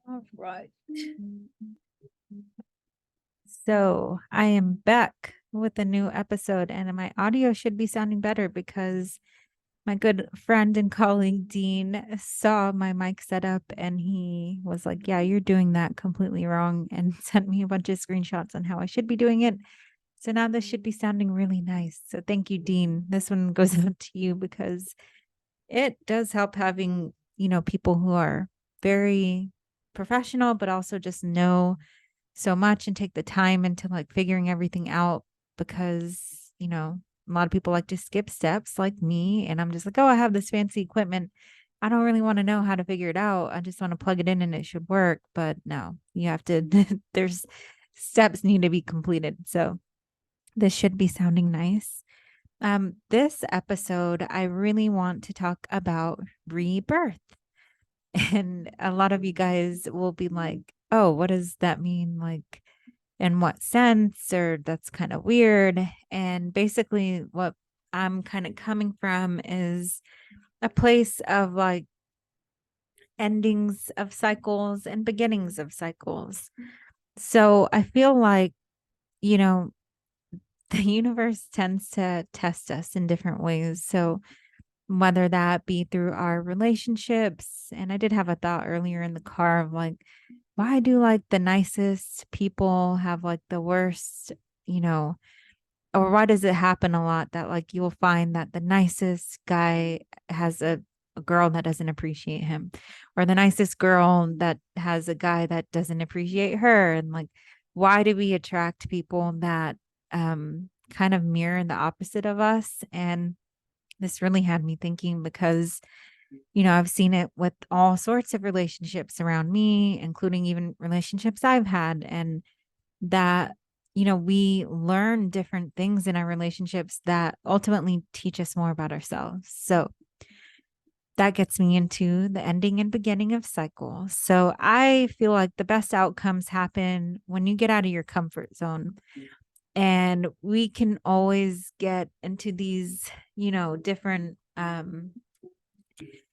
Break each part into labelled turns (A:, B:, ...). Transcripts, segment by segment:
A: All right.
B: So I am back with a new episode, and my audio should be sounding better because my good friend and colleague Dean saw my mic setup and he was like, "Yeah, you're doing that completely wrong," and sent me a bunch of screenshots on how I should be doing it. So now this should be sounding really nice. So thank you, Dean. This one goes out to you because it does help having, people who are very professional, but also just know so much and take the time into like figuring everything out because, a lot of people like to skip steps like me. And I'm just like, oh, I have this fancy equipment. I don't really want to know how to figure it out. I just want to plug it in and it should work. But no, you have to, there's steps need to be completed. So this should be sounding nice. This episode, I really want to talk about rebirth. And a lot of you guys will be like, oh, what does that mean? Like, in what sense? Or that's kind of weird. And basically, what I'm kind of coming from is a place of like endings of cycles and beginnings of cycles. So I feel like, you know, the universe tends to test us in different ways. So whether that be through our relationships, and I did have a thought earlier in the car of like, why do like the nicest people have like the worst, you know, or why does it happen a lot that like you'll find that the nicest guy has a girl that doesn't appreciate him, or the nicest girl that has a guy that doesn't appreciate her? And like, why do we attract people that kind of mirror the opposite of us? And this really had me thinking because, I've seen it with all sorts of relationships around me, including even relationships I've had. And that, we learn different things in our relationships that ultimately teach us more about ourselves. So that gets me into the ending and beginning of cycles. So I feel like the best outcomes happen when you get out of your comfort zone. And we can always get into these, different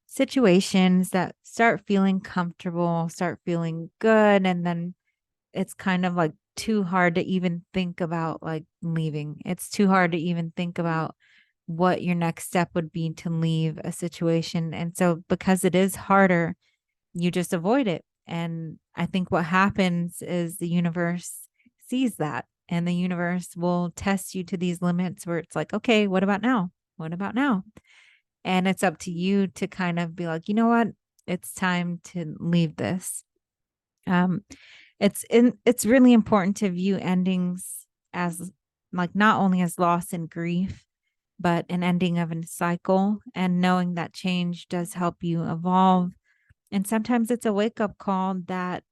B: situations that start feeling comfortable, start feeling good. And then it's kind of like too hard to even think about like leaving. It's too hard to even think about what your next step would be to leave a situation. And so, because it is harder, you just avoid it. And I think what happens is the universe sees that, and the universe will test you to these limits where it's like, okay, what about now? What about now? And it's up to you to kind of be like, you know what? It's time to leave this. Um, it's really important to view endings as like not only as loss and grief, but an ending of a cycle, and knowing that change does help you evolve. And sometimes it's a wake up call that,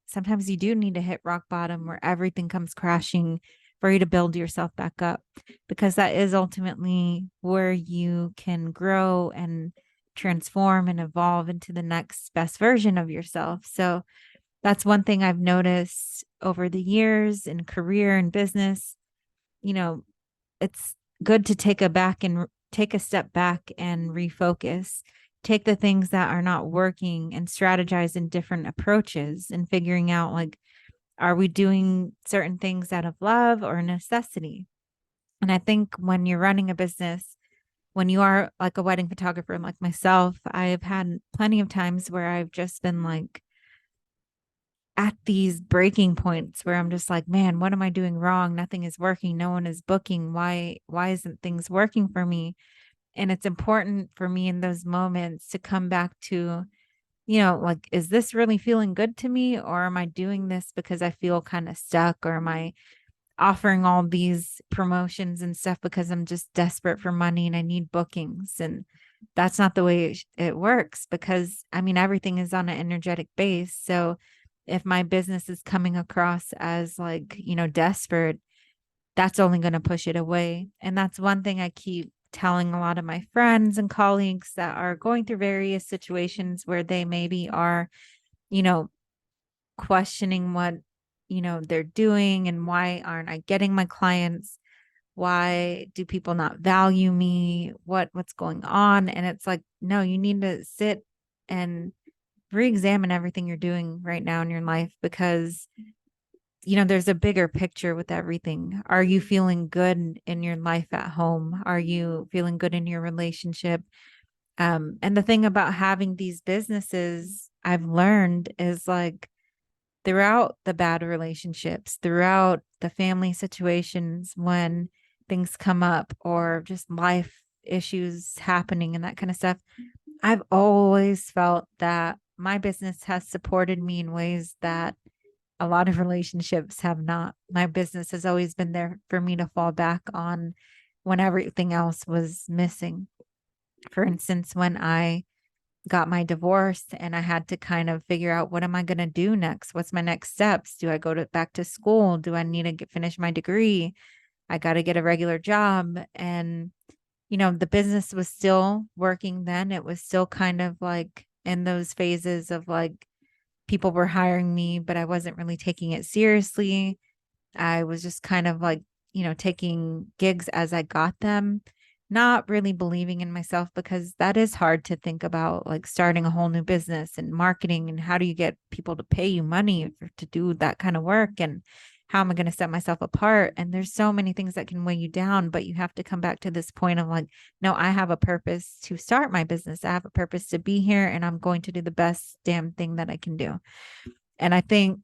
B: sometimes you do need to hit rock bottom where everything comes crashing for you to build yourself back up, because that is ultimately where you can grow and transform and evolve into the next best version of yourself. So that's one thing I've noticed over the years in career and business. You know, it's good to take a step back and refocus. Take the things that are not working and strategize in different approaches and figuring out like, are we doing certain things out of love or necessity? And I think when you're running a business, when you are like a wedding photographer like myself, I've had plenty of times where I've just been like, at these breaking points where I'm just like, man, what am I doing wrong? Nothing is working. No one is booking. Why isn't things working for me? And it's important for me in those moments to come back to, like, is this really feeling good to me? Or am I doing this because I feel kind of stuck? Or am I offering all these promotions and stuff because I'm just desperate for money and I need bookings? And that's not the way it works, because I mean, everything is on an energetic base. So if my business is coming across as like, desperate, that's only going to push it away. And that's one thing I keep telling a lot of my friends and colleagues that are going through various situations where they maybe are, you know, questioning what, they're doing, and why aren't I getting my clients? Why do people not value me? What's going on? And it's like, no, you need to sit and re-examine everything you're doing right now in your life, because there's a bigger picture with everything. Are you feeling good in your life at home? Are you feeling good in your relationship? And the thing about having these businesses I've learned is like, throughout the bad relationships, throughout the family situations, when things come up or just life issues happening and that kind of stuff, I've always felt that my business has supported me in ways that a lot of relationships have not. My business has always been there for me to fall back on when everything else was missing. For instance, when I got my divorce and I had to kind of figure out, what am I going to do next? What's my next steps? Do I go back to school? Do I need to finish my degree? I got to get a regular job. And, the business was still working then. It was still kind of like in those phases of like, people were hiring me, but I wasn't really taking it seriously. I was just kind of like, taking gigs as I got them, not really believing in myself, because that is hard to think about, like starting a whole new business and marketing, and how do you get people to pay you money to do that kind of work, and how am I going to set myself apart? And there's so many things that can weigh you down, but you have to come back to this point of like, no, I have a purpose to start my business. I have a purpose to be here, and I'm going to do the best damn thing that I can do. And I think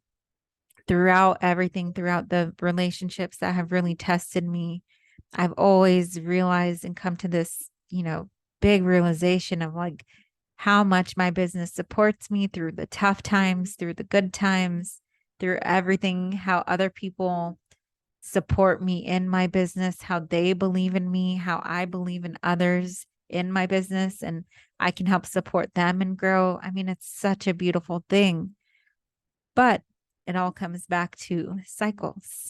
B: throughout everything, throughout the relationships that have really tested me, I've always realized and come to this, big realization of like how much my business supports me through the tough times, through the good times, through everything, how other people support me in my business, how they believe in me, how I believe in others in my business, and I can help support them and grow. I mean, it's such a beautiful thing. But it all comes back to cycles.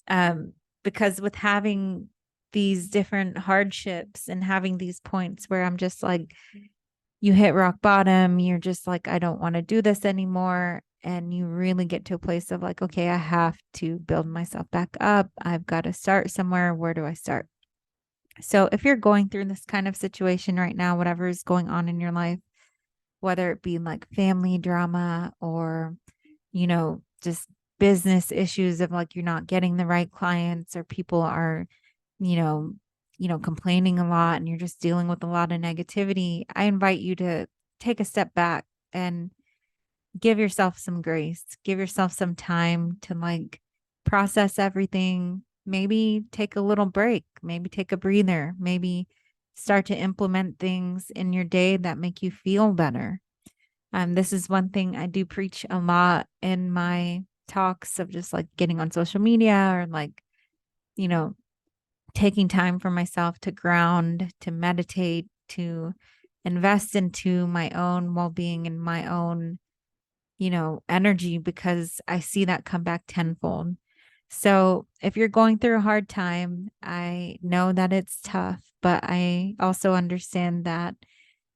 B: um, because with having these different hardships and having these points where I'm just like, you hit rock bottom, you're just like, I don't want to do this anymore. And you really get to a place of like, okay, I have to build myself back up. I've got to start somewhere. Where do I start? So if you're going through this kind of situation right now, whatever is going on in your life, whether it be like family drama or just business issues of like, you're not getting the right clients, or people are, you know, complaining a lot, and you're just dealing with a lot of negativity, I invite you to take a step back and give yourself some grace, give yourself some time to like process everything. Maybe take a little break, maybe take a breather, maybe start to implement things in your day that make you feel better. This is one thing I do preach a lot in my talks, of just like getting on social media, or like, you know, taking time for myself to ground, to meditate, to invest into my own well-being and my own, energy, because I see that come back tenfold. So if you're going through a hard time, I know that it's tough, but I also understand that,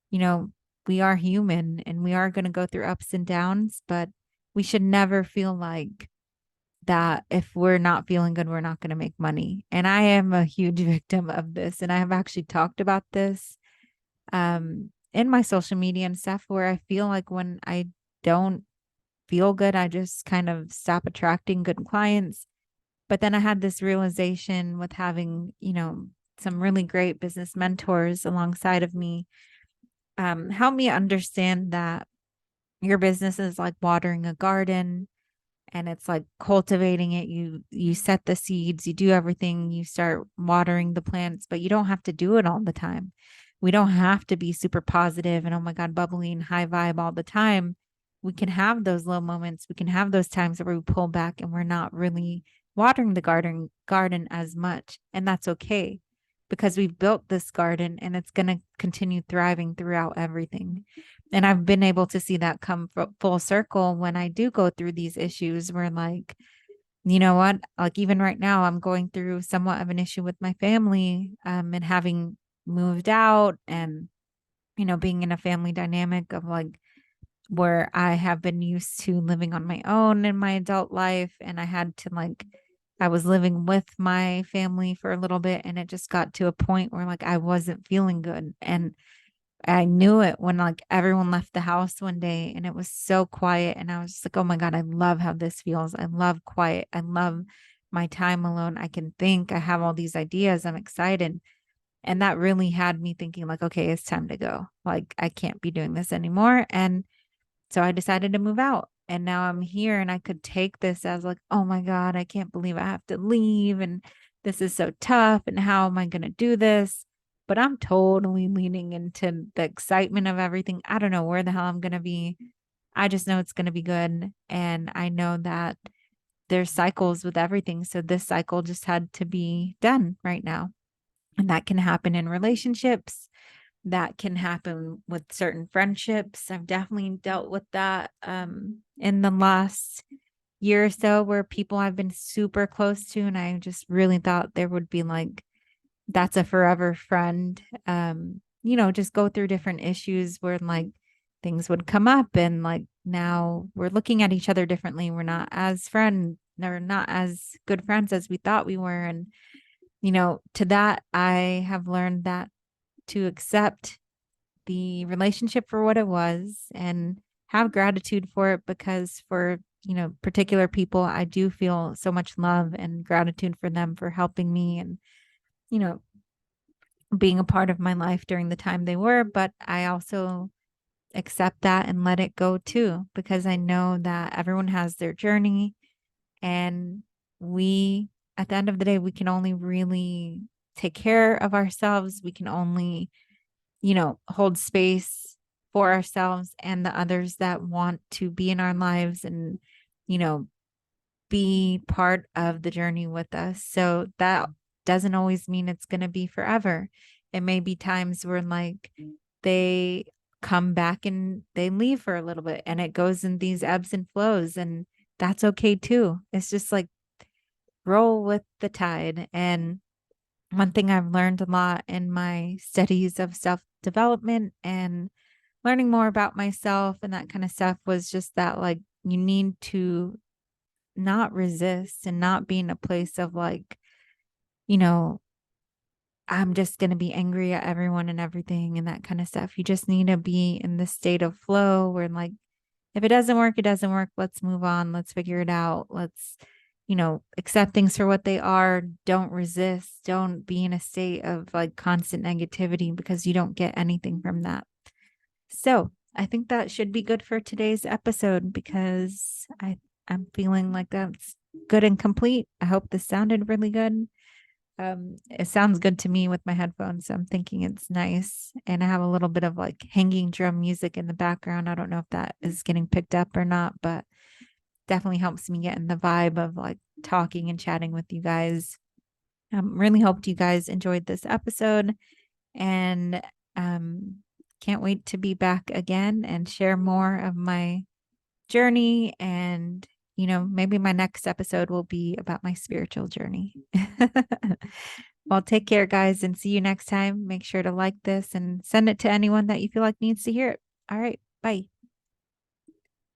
B: you know, we are human and we are going to go through ups and downs, but we should never feel like that if we're not feeling good, we're not going to make money. And I am a huge victim of this. And I have actually talked about this in my social media and stuff, where I feel like when I don't feel good, I just kind of stop attracting good clients. But then I had this realization with having, some really great business mentors alongside of me, help me understand that your business is like watering a garden, and it's like cultivating it. You set the seeds, you do everything, you start watering the plants, but you don't have to do it all the time. We don't have to be super positive and, oh my God, bubbly and high vibe all the time. We can have those low moments. We can have those times where we pull back and we're not really watering the garden as much. And that's okay, because we've built this garden and it's going to continue thriving throughout everything. And I've been able to see that come full circle when I do go through these issues where, like, you know what, like even right now, I'm going through somewhat of an issue with my family, and having moved out, and, being in a family dynamic of like, where I have been used to living on my own in my adult life. And I had to like, I was living with my family for a little bit, and it just got to a point where like I wasn't feeling good. And I knew it when like everyone left the house one day and it was so quiet. And I was just like, oh my God, I love how this feels. I love quiet. I love my time alone. I can think. I have all these ideas. I'm excited. And that really had me thinking, like, okay, it's time to go. Like, I can't be doing this anymore. And so I decided to move out. And now I'm here and I could take this as like, oh my God, I can't believe I have to leave. And this is so tough. And how am I going to do this? But I'm totally leaning into the excitement of everything. I don't know where the hell I'm going to be. I just know it's going to be good. And I know that there's cycles with everything. So this cycle just had to be done right now. And that can happen in relationships, that can happen with certain friendships. I've definitely dealt with that in the last year or so, where people I've been super close to, and I just really thought there would be like, that's a forever friend. Just go through different issues where like things would come up, and like now we're looking at each other differently. We're not as friends, or not as good friends as we thought we were. And, to that, I have learned that to accept the relationship for what it was and have gratitude for it, because for, particular people, I do feel so much love and gratitude for them for helping me and, you know, being a part of my life during the time they were. But I also accept that and let it go too, because I know that everyone has their journey, and we, at the end of the day, we can only really take care of ourselves. We can only, hold space for ourselves and the others that want to be in our lives and, you know, be part of the journey with us. So that doesn't always mean it's going to be forever. It may be times where like they come back and they leave for a little bit, and it goes in these ebbs and flows, and that's okay too. It's just like roll with the tide. And one thing I've learned a lot in my studies of self development and learning more about myself and that kind of stuff was just that, like, you need to not resist and not be in a place of like, you know, I'm just going to be angry at everyone and everything and that kind of stuff. You just need to be in the state of flow where, like, if it doesn't work, it doesn't work. Let's move on. Let's figure it out. Let's, accept things for what they are. Don't resist. Don't be in a state of like constant negativity, because you don't get anything from that. So I think that should be good for today's episode, because I'm feeling like that's good and complete. I hope this sounded really good. It sounds good to me with my headphones, so I'm thinking it's nice. And I have a little bit of like hanging drum music in the background. I don't know if that is getting picked up or not, but definitely helps me get in the vibe of like talking and chatting with you guys. Really hoped you guys enjoyed this episode, and um, can't wait to be back again and share more of my journey. And, maybe my next episode will be about my spiritual journey. Well, take care, guys, and see you next time. Make sure to like this and send it to anyone that you feel like needs to hear it. All right. Bye.